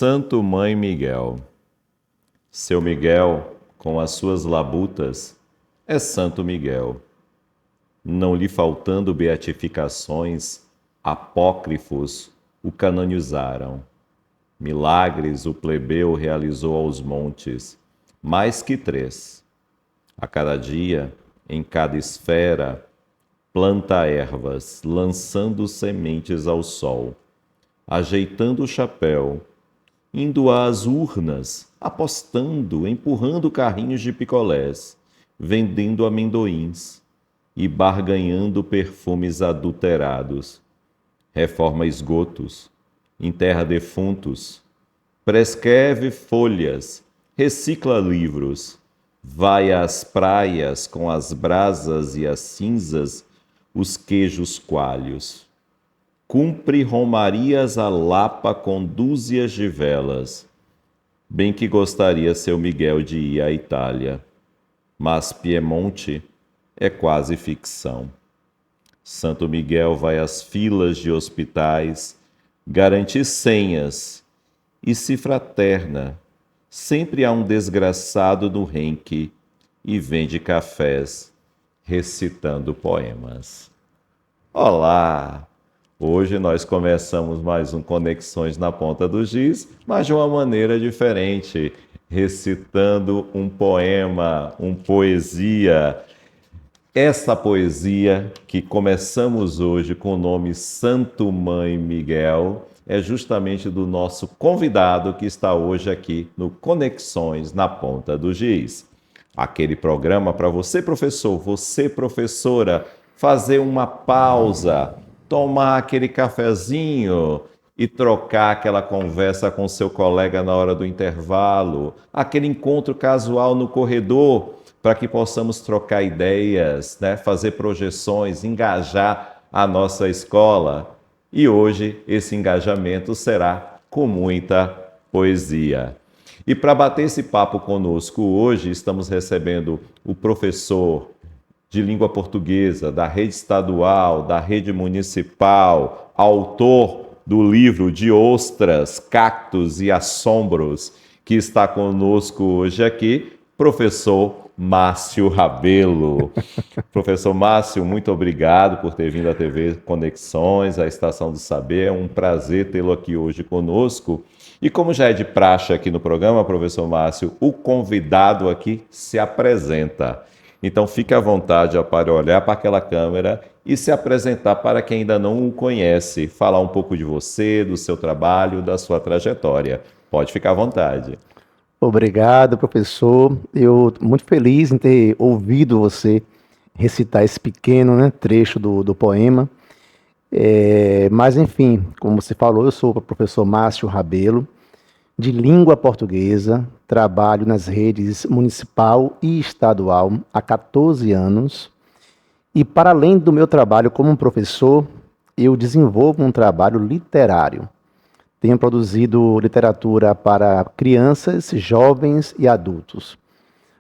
Santo Mãe Miguel. Seu Miguel, com as suas labutas, é Santo Miguel. Não lhe faltando beatificações, apócrifos o canonizaram. Milagres o plebeu realizou aos montes, mais que 3. A cada dia, em cada esfera, planta ervas, lançando sementes ao sol, ajeitando o chapéu, indo às urnas, apostando, empurrando carrinhos de picolés, vendendo amendoins e barganhando perfumes adulterados. Reforma esgotos, enterra defuntos, prescreve folhas, recicla livros, vai às praias com as brasas e as cinzas, os queijos coalhos. Cumpre romarias à Lapa com dúzias de velas. Bem que gostaria seu Miguel de ir à Itália, mas Piemonte é quase ficção. Santo Miguel vai às filas de hospitais, garante senhas e se fraterna. Sempre há um desgraçado no renque e vende cafés, recitando poemas. Olá! Hoje nós começamos mais um Conexões na Ponta do Giz, mas de uma maneira diferente, recitando um poema, uma poesia. Essa poesia que começamos hoje com o nome Santo Mãe Miguel é justamente do nosso convidado que está hoje aqui no Conexões na Ponta do Giz. Aquele programa para você, professor, você, professora, fazer uma pausa, tomar aquele cafezinho e trocar aquela conversa com seu colega na hora do intervalo, aquele encontro casual no corredor, para que possamos trocar ideias, né? Fazer projeções, engajar a nossa escola. E hoje esse engajamento será com muita poesia. E para bater esse papo conosco hoje, estamos recebendo o professor de língua portuguesa da rede estadual, da rede municipal, autor do livro De Ostras, Cactos e Assombros, que está conosco hoje aqui, professor Márcio Rabelo. Professor Márcio, muito obrigado por ter vindo à TV Conexões, à Estação do Saber. É um prazer tê-lo aqui hoje conosco. E como já é de praxe aqui no programa, professor Márcio, o convidado aqui se apresenta. Então fique à vontade para olhar para aquela câmera e se apresentar para quem ainda não o conhece, falar um pouco de você, do seu trabalho, da sua trajetória. Pode ficar à vontade. Obrigado, professor. Eu estou muito feliz em ter ouvido você recitar esse pequeno, né, trecho do poema. Mas, enfim, como você falou, eu sou o professor Márcio Rabelo, de língua portuguesa, trabalho nas redes municipal e estadual há 14 anos. E, para além do meu trabalho como professor, eu desenvolvo um trabalho literário. Tenho produzido literatura para crianças, jovens e adultos.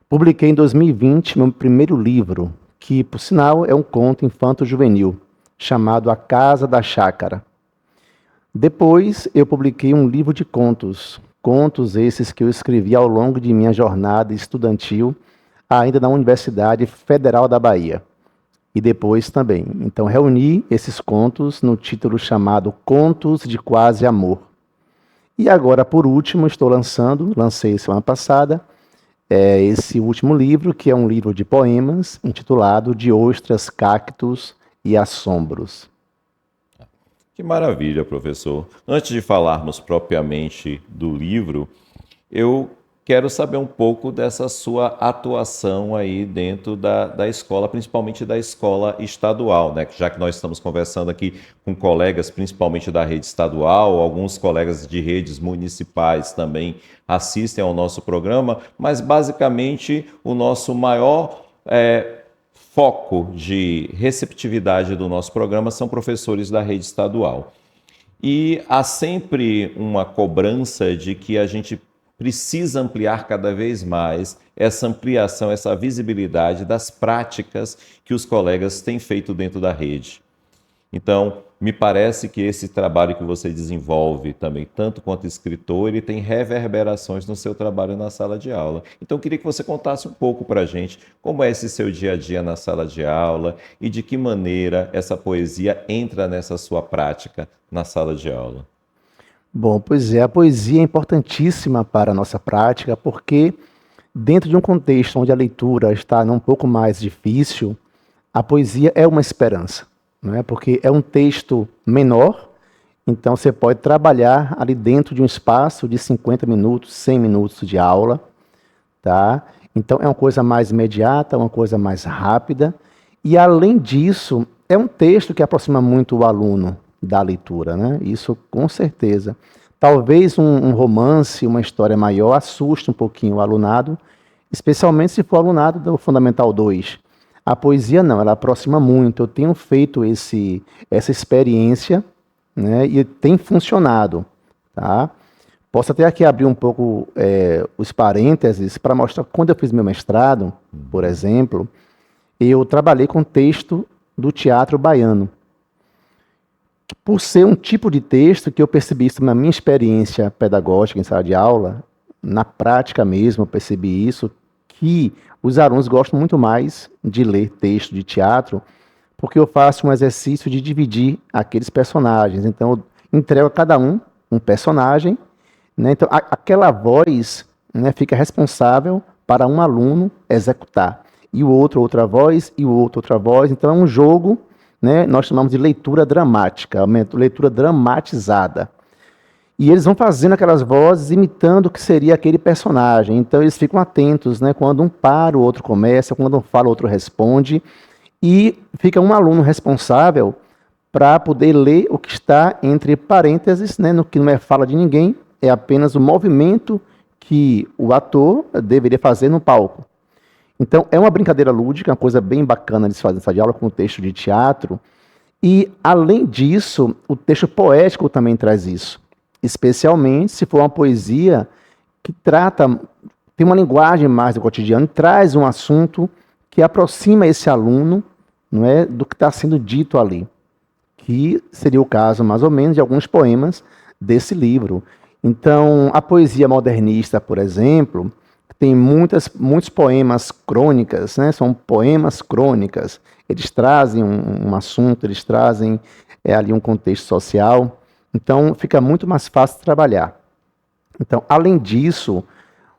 Publiquei em 2020 meu primeiro livro, que, por sinal, é um conto infanto-juvenil, chamado A Casa da Chácara. Depois, eu publiquei um livro de contos, contos esses que eu escrevi ao longo de minha jornada estudantil, ainda na Universidade Federal da Bahia. E depois também. Então, reuni esses contos no título chamado Contos de Quase Amor. E agora, por último, lancei semana passada, esse último livro, que é um livro de poemas, intitulado De Ostras, Cactos e Assombros. Que maravilha, professor. Antes de falarmos propriamente do livro, eu quero saber um pouco dessa sua atuação aí dentro da escola, principalmente da escola estadual, né? Já que nós estamos conversando aqui com colegas, principalmente da rede estadual, alguns colegas de redes municipais também assistem ao nosso programa, mas basicamente o nosso maior foco de receptividade do nosso programa são professores da rede estadual. E há sempre uma cobrança de que a gente precisa ampliar cada vez mais essa ampliação, essa visibilidade das práticas que os colegas têm feito dentro da rede. Então, me parece que esse trabalho que você desenvolve também, tanto quanto escritor, ele tem reverberações no seu trabalho na sala de aula. Então, eu queria que você contasse um pouco para a gente como é esse seu dia a dia na sala de aula e de que maneira essa poesia entra nessa sua prática na sala de aula. Bom, pois é, a poesia é importantíssima para a nossa prática, porque dentro de um contexto onde a leitura está um pouco mais difícil, a poesia é uma esperança, não é? Porque é um texto menor, então você pode trabalhar ali dentro de um espaço de 50 minutos, 100 minutos de aula, tá? Então é uma coisa mais imediata, uma coisa mais rápida, e além disso, é um texto que aproxima muito o aluno da leitura, né? Isso com certeza. Talvez um romance, uma história maior, assuste um pouquinho o alunado, especialmente se for alunado do Fundamental 2. A poesia não, ela aproxima muito. Eu tenho feito essa experiência, né, e tem funcionado, tá? Posso até aqui abrir um pouco os parênteses para mostrar que quando eu fiz meu mestrado, por exemplo, eu trabalhei com texto do teatro baiano. Por ser um tipo de texto que eu percebi isso na minha experiência pedagógica em sala de aula, na prática mesmo, eu percebi isso, que os alunos gostam muito mais de ler texto de teatro, porque eu faço um exercício de dividir aqueles personagens. Então, eu entrego a cada um personagem, né? Então, aquela voz, né, fica responsável para um aluno executar. E o outro, outra voz, e o outro, outra voz. Então, é um jogo, né, nós chamamos de leitura dramática, uma leitura dramatizada. E eles vão fazendo aquelas vozes, imitando o que seria aquele personagem. Então, eles ficam atentos, né? Quando um para, o outro começa, quando um fala, o outro responde. E fica um aluno responsável para poder ler o que está entre parênteses, né, no que não é fala de ninguém, é apenas o movimento que o ator deveria fazer no palco. Então, é uma brincadeira lúdica, uma coisa bem bacana de se fazer essa aula com o texto de teatro. E, além disso, o texto poético também traz isso. Especialmente se for uma poesia que trata, tem uma linguagem mais do cotidiano, traz um assunto que aproxima esse aluno, não é, do que está sendo dito ali, que seria o caso, mais ou menos, de alguns poemas desse livro. Então, a poesia modernista, por exemplo, tem muitos poemas crônicas, né? São poemas crônicas. Eles trazem um assunto, eles trazem ali um contexto social. Então, fica muito mais fácil de trabalhar. Então, além disso,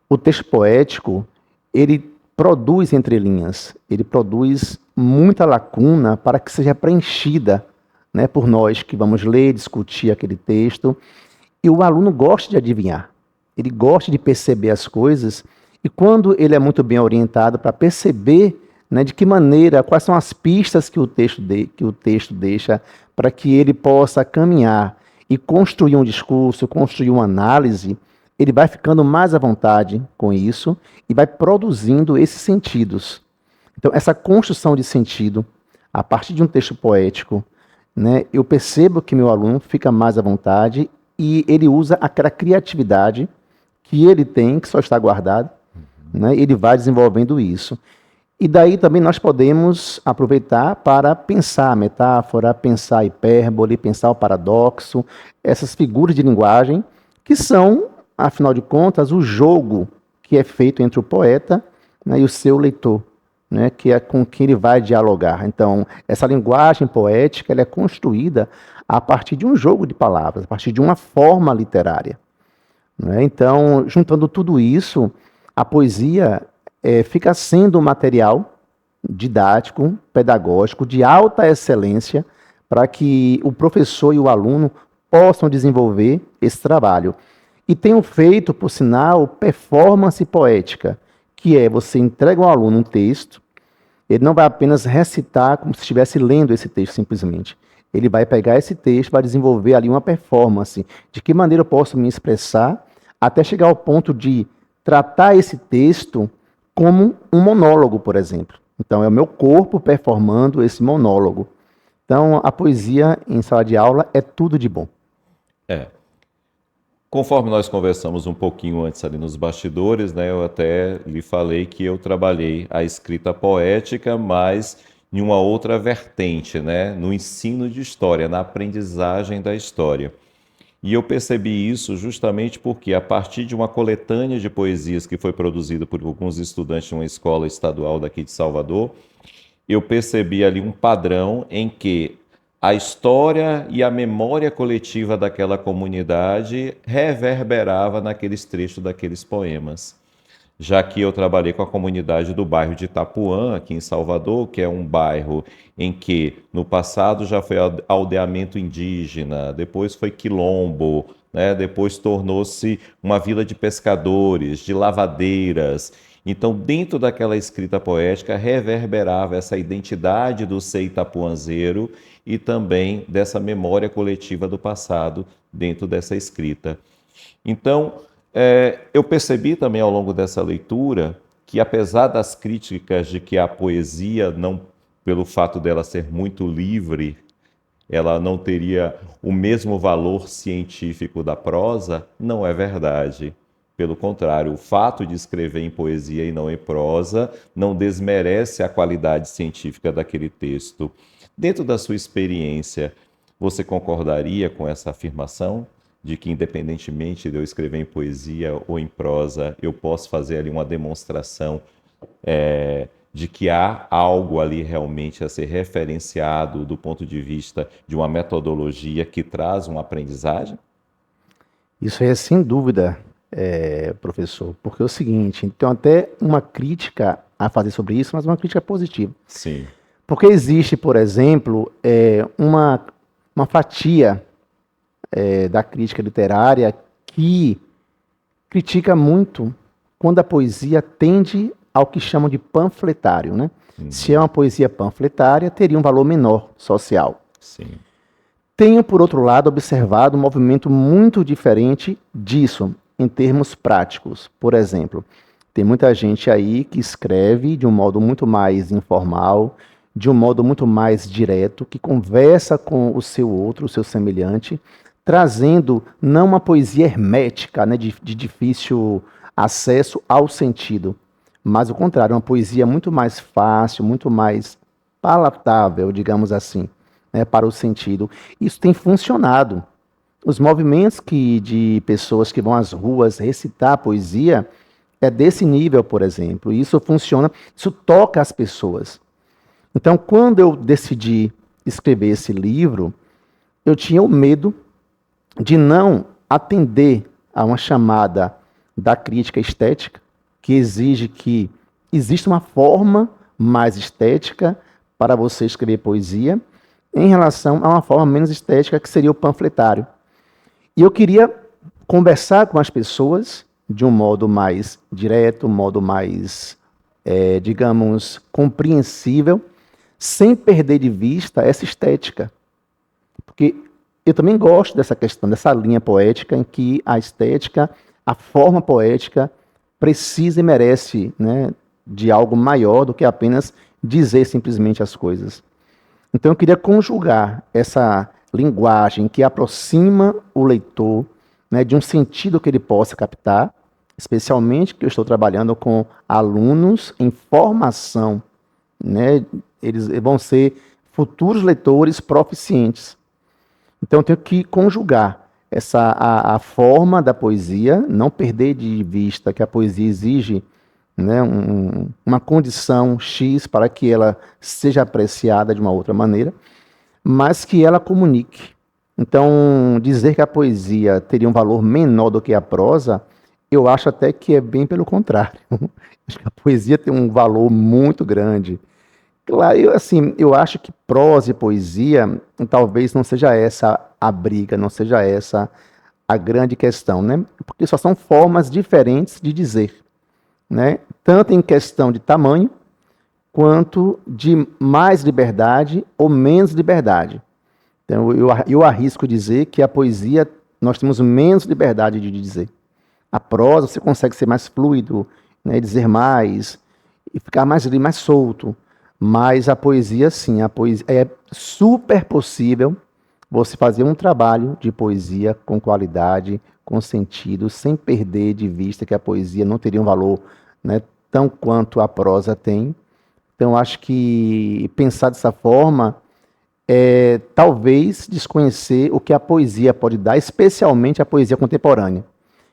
o texto poético, ele produz entrelinhas, ele produz muita lacuna para que seja preenchida, né, por nós que vamos ler, discutir aquele texto. E o aluno gosta de adivinhar, ele gosta de perceber as coisas, e quando ele é muito bem orientado para perceber, né, de que maneira, quais são as pistas que o texto deixa para que ele possa caminhar e construir um discurso, construir uma análise, ele vai ficando mais à vontade com isso e vai produzindo esses sentidos. Então, essa construção de sentido, a partir de um texto poético, né, eu percebo que meu aluno fica mais à vontade e ele usa aquela criatividade que ele tem, que só está guardada, né, ele vai desenvolvendo isso. E daí também nós podemos aproveitar para pensar a metáfora, pensar a hipérbole, pensar o paradoxo, essas figuras de linguagem que são, afinal de contas, o jogo que é feito entre o poeta, né, e o seu leitor, né, que é com quem ele vai dialogar. Então, essa linguagem poética ela é construída a partir de um jogo de palavras, a partir de uma forma literária, né? Então, juntando tudo isso, a poesia fica sendo um material didático, pedagógico, de alta excelência, para que o professor e o aluno possam desenvolver esse trabalho. E tenho feito, por sinal, performance poética, que é você entrega ao aluno um texto, ele não vai apenas recitar como se estivesse lendo esse texto simplesmente. Ele vai pegar esse texto, vai desenvolver ali uma performance. De que maneira eu posso me expressar até chegar ao ponto de tratar esse texto como um monólogo, por exemplo. Então, é o meu corpo performando esse monólogo. Então, a poesia em sala de aula é tudo de bom. É. Conforme nós conversamos um pouquinho antes ali nos bastidores, né, eu até lhe falei que eu trabalhei a escrita poética, mas em uma outra vertente, né? No ensino de história, na aprendizagem da história. E eu percebi isso justamente porque, a partir de uma coletânea de poesias que foi produzida por alguns estudantes de uma escola estadual daqui de Salvador, eu percebi ali um padrão em que a história e a memória coletiva daquela comunidade reverberava naqueles trechos daqueles poemas. Já que eu trabalhei com a comunidade do bairro de Itapuã, aqui em Salvador, que é um bairro em que no passado já foi aldeamento indígena, depois foi quilombo, né? Depois tornou-se uma vila de pescadores, de lavadeiras. Então, dentro daquela escrita poética, reverberava essa identidade do ser itapuanzeiro e também dessa memória coletiva do passado dentro dessa escrita. Então, eu percebi também ao longo dessa leitura que, apesar das críticas de que a poesia, não, pelo fato dela ser muito livre, ela não teria o mesmo valor científico da prosa, não é verdade. Pelo contrário, o fato de escrever em poesia e não em prosa não desmerece a qualidade científica daquele texto. Dentro da sua experiência, você concordaria com essa afirmação? De que, independentemente de eu escrever em poesia ou em prosa, eu posso fazer ali uma demonstração de que há algo ali realmente a ser referenciado do ponto de vista de uma metodologia que traz uma aprendizagem? Isso é sem dúvida, professor, porque é o seguinte, tem até uma crítica a fazer sobre isso, mas uma crítica positiva. Sim. Porque existe, por exemplo, uma fatia da crítica literária que critica muito quando a poesia tende ao que chamam de panfletário, né? Se é uma poesia panfletária, teria um valor menor social. Sim. Tenho, por outro lado, observado um movimento muito diferente disso, em termos práticos. Por exemplo, tem muita gente aí que escreve de um modo muito mais informal, de um modo muito mais direto, que conversa com o seu outro, o seu semelhante, trazendo não uma poesia hermética, né, de difícil acesso ao sentido, mas o contrário, uma poesia muito mais fácil, muito mais palatável, digamos assim, né, para o sentido. Isso tem funcionado. Os movimentos de pessoas que vão às ruas recitar poesia é desse nível, por exemplo. Isso funciona, isso toca as pessoas. Então, quando eu decidi escrever esse livro, eu tinha o medo de não atender a uma chamada da crítica estética, que exige que exista uma forma mais estética para você escrever poesia, em relação a uma forma menos estética, que seria o panfletário. E eu queria conversar com as pessoas de um modo mais direto, um modo mais, digamos, compreensível, sem perder de vista essa estética. Porque eu também gosto dessa questão, dessa linha poética em que a estética, a forma poética, precisa e merece, né, de algo maior do que apenas dizer simplesmente as coisas. Então eu queria conjugar essa linguagem que aproxima o leitor, né, de um sentido que ele possa captar, especialmente que eu estou trabalhando com alunos em formação, né, eles vão ser futuros leitores proficientes. Então eu tenho que conjugar a forma da poesia, não perder de vista que a poesia exige, né, uma condição X para que ela seja apreciada de uma outra maneira, mas que ela comunique. Então, dizer que a poesia teria um valor menor do que a prosa, eu acho até que é bem pelo contrário. Acho que a poesia tem um valor muito grande. Claro, eu acho que prosa e poesia talvez não seja essa a briga, não seja essa a grande questão, né? Porque só são formas diferentes de dizer, né? Tanto em questão de tamanho, quanto de mais liberdade ou menos liberdade. Então, eu arrisco dizer que a poesia nós temos menos liberdade de dizer. A prosa você consegue ser mais fluido, né? Dizer mais, e ficar mais solto. Mas a poesia, sim, a poesia é super possível você fazer um trabalho de poesia com qualidade, com sentido, sem perder de vista que a poesia não teria um valor, né, tão quanto a prosa tem, Então, acho que pensar dessa forma é talvez desconhecer o que a poesia pode dar, especialmente a poesia contemporânea.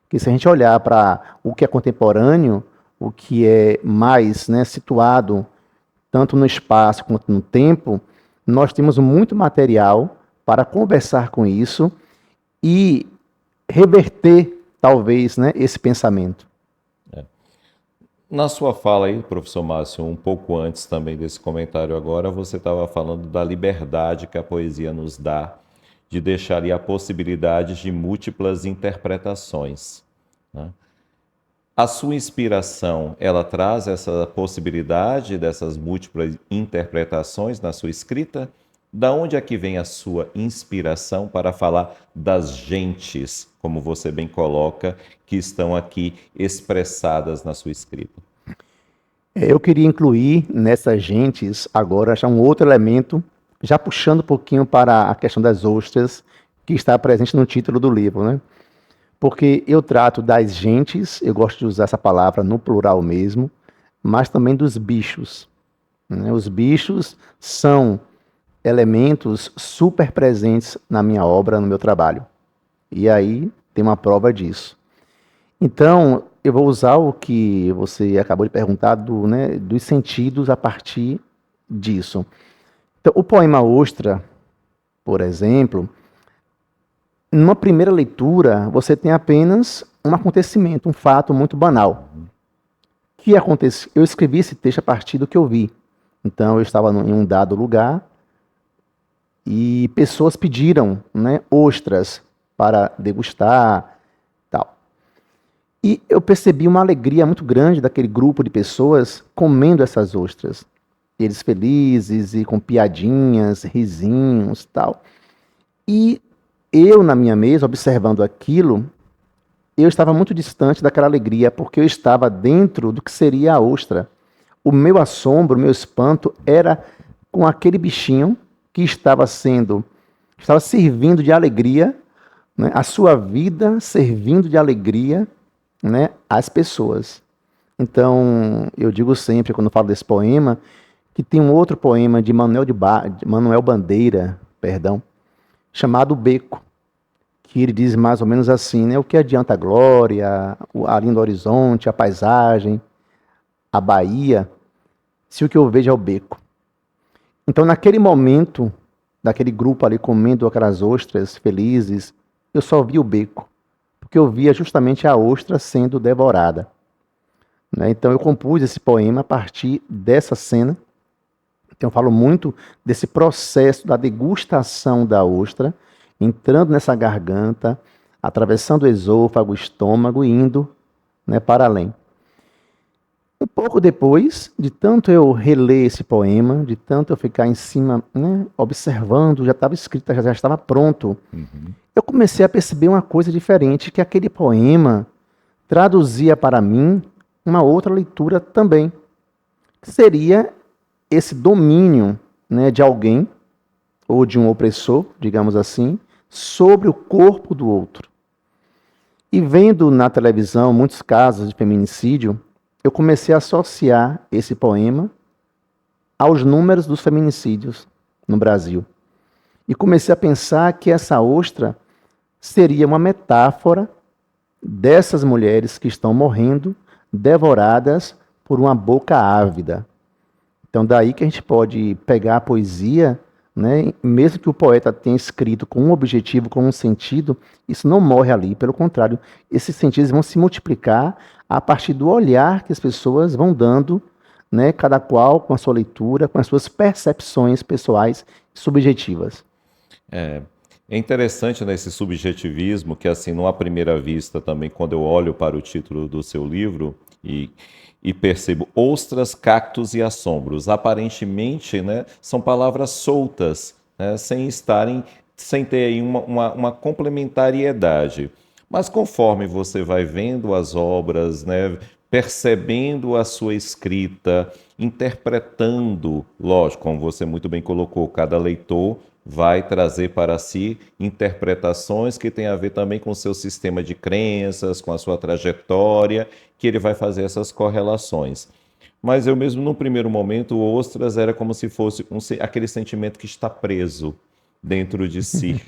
Porque se a gente olhar para o que é contemporâneo, o que é mais, né, situado tanto no espaço quanto no tempo, nós temos muito material para conversar com isso e reverter, talvez, né, esse pensamento. Na sua fala aí, professor Márcio, um pouco antes também desse comentário agora, você estava falando da liberdade que a poesia nos dá de deixar ali a possibilidade de múltiplas interpretações, né? A sua inspiração, ela traz essa possibilidade dessas múltiplas interpretações na sua escrita? Da onde é que vem a sua inspiração para falar das gentes, como você bem coloca, que estão aqui expressadas na sua escrita? Eu queria incluir nessas gentes agora já um outro elemento, já puxando um pouquinho para a questão das ostras, que está presente no título do livro, né? Porque eu trato das gentes, eu gosto de usar essa palavra no plural mesmo, mas também dos bichos, né? Os bichos são elementos super presentes na minha obra, no meu trabalho. E aí tem uma prova disso. Então, eu vou usar o que você acabou de perguntar né, dos sentidos a partir disso. Então, o poema Ostra, por exemplo, numa primeira leitura, você tem apenas um acontecimento, um fato muito banal. Que acontece? Eu escrevi esse texto a partir do que eu vi. Então, eu estava em um dado lugar e pessoas pediram, né, ostras para degustar, tal. E eu percebi uma alegria muito grande daquele grupo de pessoas comendo essas ostras. Eles felizes e com piadinhas, risinhos, tal. E eu, na minha mesa, observando aquilo, eu estava muito distante daquela alegria, porque eu estava dentro do que seria a ostra. O meu assombro, o meu espanto era com aquele bichinho que estava servindo de alegria, né, a sua vida servindo de alegria, né, às pessoas. Então, eu digo sempre, quando falo desse poema, que tem um outro poema de Manuel Bandeira, perdão, chamado Beco, que ele diz mais ou menos assim, né? O que adianta a glória, a linha do horizonte, a paisagem, a Bahia, se o que eu vejo é o beco. Então, naquele momento, daquele grupo ali comendo aquelas ostras felizes, eu só vi o beco, porque eu via justamente a ostra sendo devorada, né? Então, eu compus esse poema a partir dessa cena. Então, eu falo muito desse processo da degustação da ostra, entrando nessa garganta, atravessando o esôfago, o estômago e indo, né, para além. Um pouco depois, de tanto eu reler esse poema, de tanto eu ficar em cima, né, observando, já estava escrito, já estava pronto, eu comecei a perceber uma coisa diferente, que aquele poema traduzia para mim uma outra leitura também, que seria esse domínio, né, de alguém, ou de um opressor, digamos assim, sobre o corpo do outro. E vendo na televisão muitos casos de feminicídio, eu comecei a associar esse poema aos números dos feminicídios no Brasil. E comecei a pensar que essa ostra seria uma metáfora dessas mulheres que estão morrendo, devoradas por uma boca ávida. Então, daí que a gente pode pegar a poesia, né? Mesmo que o poeta tenha escrito com um objetivo, com um sentido, isso não morre ali. Pelo contrário, esses sentidos vão se multiplicar a partir do olhar que as pessoas vão dando, né? Cada qual com a sua leitura, com as suas percepções pessoais subjetivas. É, é interessante nesse subjetivismo que, assim, numa primeira vista também, quando eu olho para o título do seu livro e percebo ostras, cactos e assombros, aparentemente, né, são palavras soltas, né, sem ter aí uma complementariedade. Mas conforme você vai vendo as obras, né, percebendo a sua escrita, interpretando, lógico, como você muito bem colocou, cada leitor vai trazer para si interpretações que têm a ver também com o seu sistema de crenças, com a sua trajetória, que ele vai fazer essas correlações. mas eu mesmo, num primeiro momento, o ostras era como se fosse aquele sentimento que está preso dentro de si,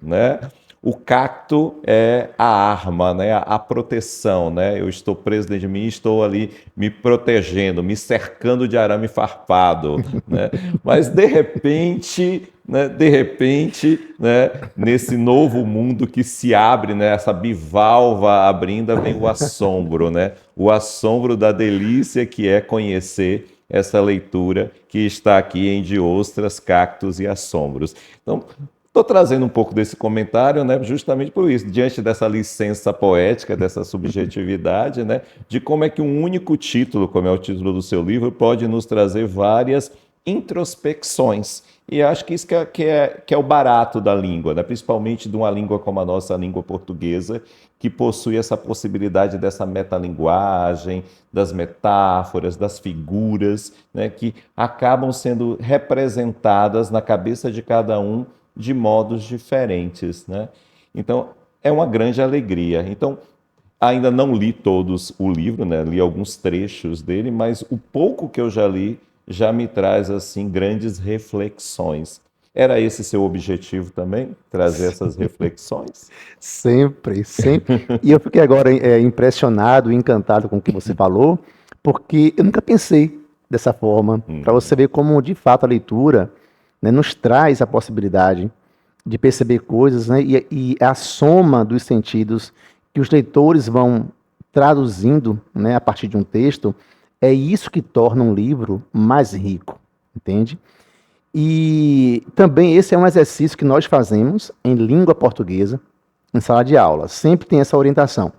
né? O cacto é a arma, né? A proteção, né? Eu estou preso dentro de mim, estou ali me protegendo, me cercando de arame farpado, né? Mas de repente, né? Nesse novo mundo que se abre, né? Essa bivalva abrindo, vem o assombro, né? O assombro da delícia que é conhecer essa leitura que está aqui em De Ostras, Cactos e Assombros. Então, estou trazendo um pouco desse comentário, né, justamente por isso, diante dessa licença poética, dessa subjetividade, né, de como é que um único título, como é o título do seu livro, pode nos trazer várias introspecções. E acho que isso que é o barato da língua, né? Principalmente de uma língua como a nossa, a língua portuguesa, que possui essa possibilidade dessa metalinguagem, das metáforas, das figuras, né? Que acabam sendo representadas na cabeça de cada um de modos diferentes, né? Então, é uma grande alegria. Então, ainda não li todos o livro, né? Li alguns trechos dele, mas o pouco que eu já li já me traz assim grandes reflexões. Era esse seu objetivo também? Trazer essas reflexões? Sempre, sempre. E eu fiquei agora impressionado e encantado com o que você falou, porque eu nunca pensei dessa forma, para você ver como, de fato, a leitura, né, nos traz a possibilidade de perceber coisas, né, e a soma dos sentidos que os leitores vão traduzindo, né, a partir de um texto, é isso que torna um livro mais rico, entende? E também esse é um exercício que nós fazemos em língua portuguesa, em sala de aula. Sempre tem essa orientação.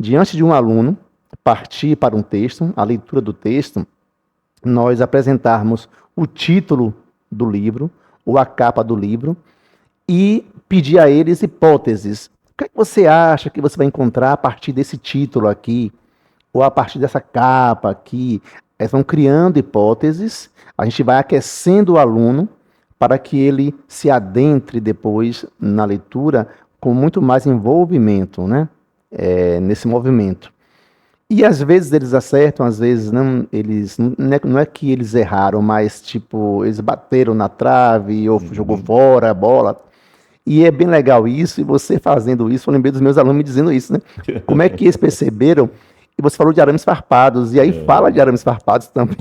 Diante de um aluno partir para um texto, a leitura do texto, nós apresentarmos o título do livro, ou a capa do livro, e pedir a eles hipóteses. O que é que você acha que você vai encontrar a partir desse título aqui, ou a partir dessa capa aqui? Eles vão criando hipóteses, a gente vai aquecendo o aluno para que ele se adentre depois na leitura com muito mais envolvimento, né? Nesse movimento. E às vezes eles acertam, às vezes não, eles não é que eles erraram, mas tipo, eles bateram na trave ou jogou fora a bola. E é bem legal isso, e você fazendo isso, eu lembrei dos meus alunos me dizendo isso, né? Como é que eles perceberam? E você falou de arames farpados, e aí fala de arames farpados também.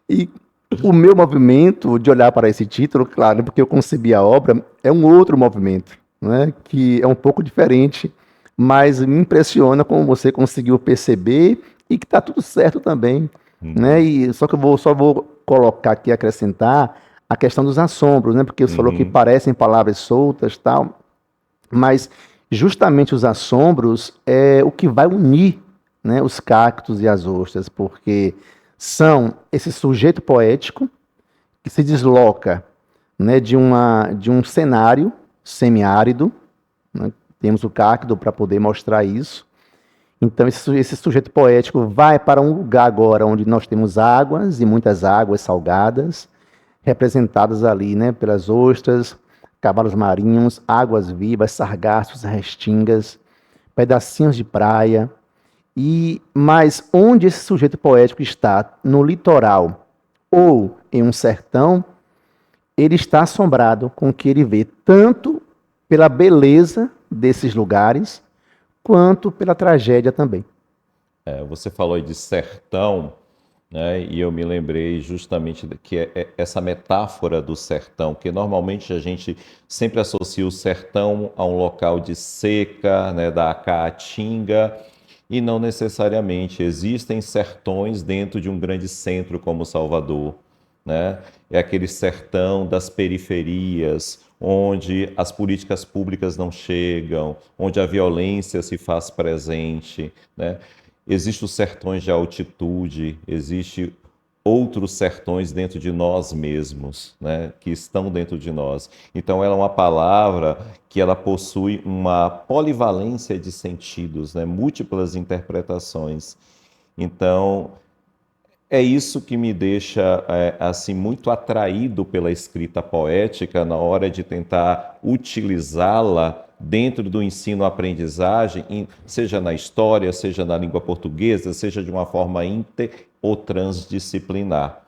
E o meu movimento de olhar para esse título, claro, porque eu concebi a obra, é um outro movimento, né? Que é um pouco diferente, mas me impressiona como você conseguiu perceber e que está tudo certo também, né? E só que só vou colocar aqui, acrescentar a questão dos assombros, né? Porque você falou que parecem palavras soltas, tal, mas justamente os assombros é o que vai unir, né, os cactos e as ostras, porque são esse sujeito poético que se desloca, né, de um cenário semiárido, né, temos o cacto para poder mostrar isso. Então esse sujeito poético vai para um lugar agora onde nós temos águas e muitas águas salgadas, representadas ali, né, pelas ostras, cavalos marinhos, águas vivas, sargassos, restingas, pedacinhos de praia. E mas onde esse sujeito poético está, no litoral ou em um sertão, ele está assombrado com o que ele vê, tanto pela beleza desses lugares, quanto pela tragédia também. Você falou aí de sertão, né? E eu me lembrei justamente que é essa metáfora do sertão, que normalmente a gente sempre associa o sertão a um local de seca, né, da caatinga, e não necessariamente. Existem sertões dentro de um grande centro como Salvador, né? É aquele sertão das periferias, onde as políticas públicas não chegam, onde a violência se faz presente, né? Existem os sertões de altitude, existe outros sertões dentro de nós mesmos, né, que estão dentro de nós. Então, ela é uma palavra que ela possui uma polivalência de sentidos, né, múltiplas interpretações. Então, é isso que me deixa assim muito atraído pela escrita poética na hora de tentar utilizá-la dentro do ensino-aprendizagem, seja na história, seja na língua portuguesa, seja de uma forma inter ou transdisciplinar.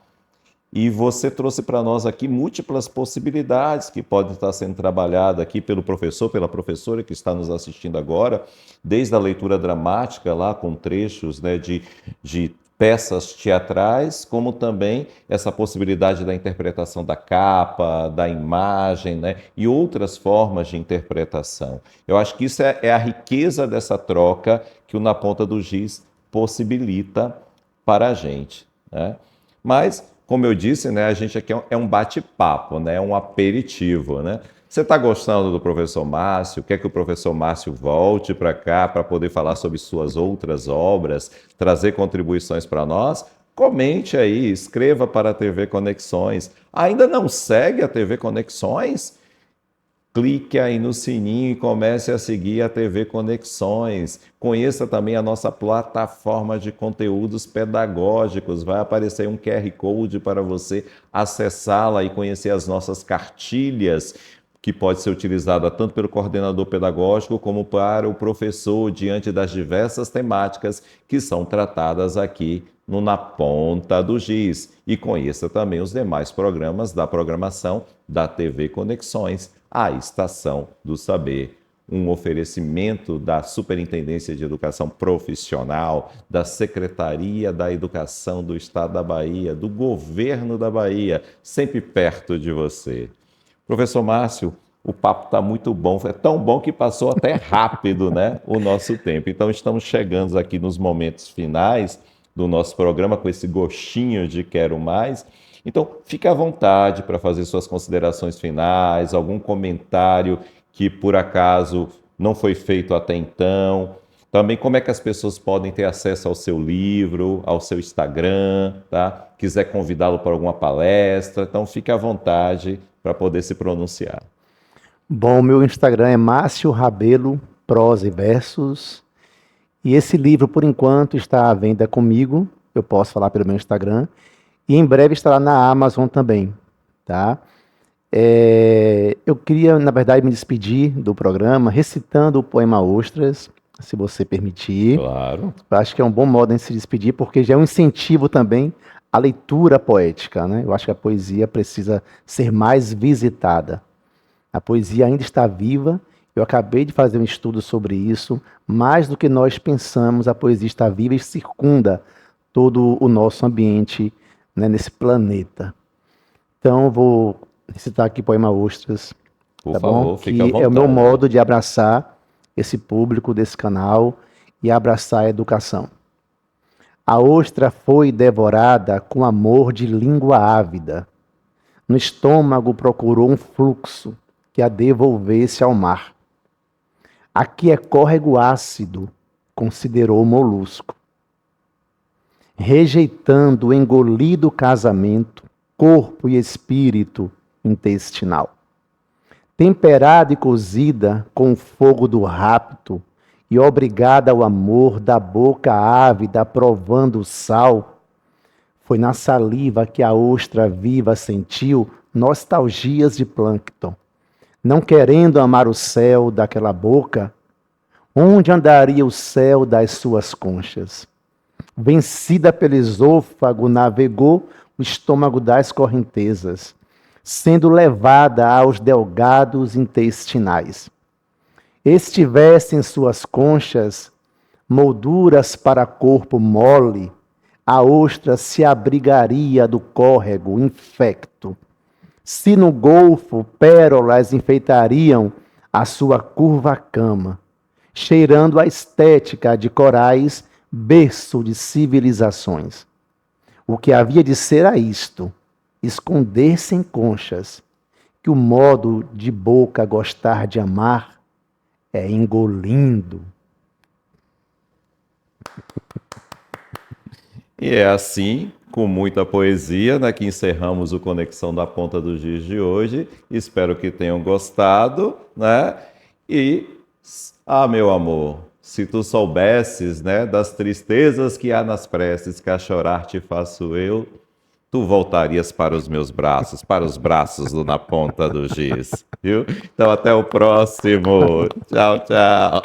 E você trouxe para nós aqui múltiplas possibilidades que podem estar sendo trabalhadas aqui pelo professor, pela professora que está nos assistindo agora, desde a leitura dramática lá com trechos, né, de peças teatrais, como também essa possibilidade da interpretação da capa, da imagem, né, e outras formas de interpretação. Eu acho que isso é a riqueza dessa troca que o Na Ponta do Giz possibilita para a gente, né? Mas, como eu disse, né, a gente aqui é um bate-papo, né, um aperitivo, né? Você está gostando do professor Márcio? Quer que o professor Márcio volte para cá para poder falar sobre suas outras obras, trazer contribuições para nós? Comente aí, escreva para a TV Conexões. Ainda não segue a TV Conexões? Clique aí no sininho e comece a seguir a TV Conexões. Conheça também a nossa plataforma de conteúdos pedagógicos. Vai aparecer um QR Code para você acessá-la e conhecer as nossas cartilhas, que pode ser utilizada tanto pelo coordenador pedagógico como para o professor, diante das diversas temáticas que são tratadas aqui no Na Ponta do Giz. E conheça também os demais programas da programação da TV Conexões, a Estação do Saber, um oferecimento da Superintendência de Educação Profissional, da Secretaria da Educação do Estado da Bahia, do Governo da Bahia, sempre perto de você. Professor Márcio, o papo está muito bom, é tão bom que passou até rápido, né, o nosso tempo. Então estamos chegando aqui nos momentos finais do nosso programa com esse gostinho de quero mais. Então, fique à vontade para fazer suas considerações finais, algum comentário que por acaso não foi feito até então. Também como é que as pessoas podem ter acesso ao seu livro, ao seu Instagram, tá? Quiser convidá-lo para alguma palestra, então fique à vontade para poder se pronunciar. Bom, meu Instagram é Márcio Rabelo, Prosa e Versos. E esse livro, por enquanto, está à venda comigo. Eu posso falar pelo meu Instagram. E em breve estará na Amazon também, tá? Eu queria, na verdade, me despedir do programa recitando o poema Ostras, se você permitir. Claro. Eu acho que é um bom modo de se despedir, porque já é um incentivo também à leitura poética, né? Eu acho que a poesia precisa ser mais visitada. A poesia ainda está viva. Eu acabei de fazer um estudo sobre isso. Mais do que nós pensamos, a poesia está viva e circunda todo o nosso ambiente, né, nesse planeta. Então, eu vou recitar aqui Poema Ostras, Por tá favor, bom? fique à Que é o meu vontade. modo de abraçar esse público desse canal e abraçar a educação. A ostra foi devorada com amor de língua ávida. No estômago procurou um fluxo que a devolvesse ao mar. Aqui é córrego ácido, considerou o molusco. Rejeitando o engolido casamento, corpo e espírito intestinal. Temperada e cozida com o fogo do rapto e obrigada ao amor da boca ávida provando o sal, foi na saliva que a ostra viva sentiu nostalgias de plâncton. Não querendo amar o céu daquela boca, onde andaria o céu das suas conchas? Vencida pelo esôfago, navegou o estômago das correntezas, sendo levada aos delgados intestinais. Estivesse em suas conchas molduras para corpo mole, a ostra se abrigaria do córrego infecto. Se no golfo pérolas enfeitariam a sua curva cama, cheirando a estética de corais, berço de civilizações. O que havia de ser a isto, esconder-se em conchas, que o modo de boca gostar de amar é engolindo. E é assim, com muita poesia, né, que encerramos o Conexão da Ponta do Giz de hoje. Espero que tenham gostado, né? E, meu amor, se tu soubesses, né, das tristezas que há nas preces, que a chorar te faço eu, tu voltarias para os meus braços, para os braços do na ponta do giz, viu? Então até o próximo. Tchau, tchau.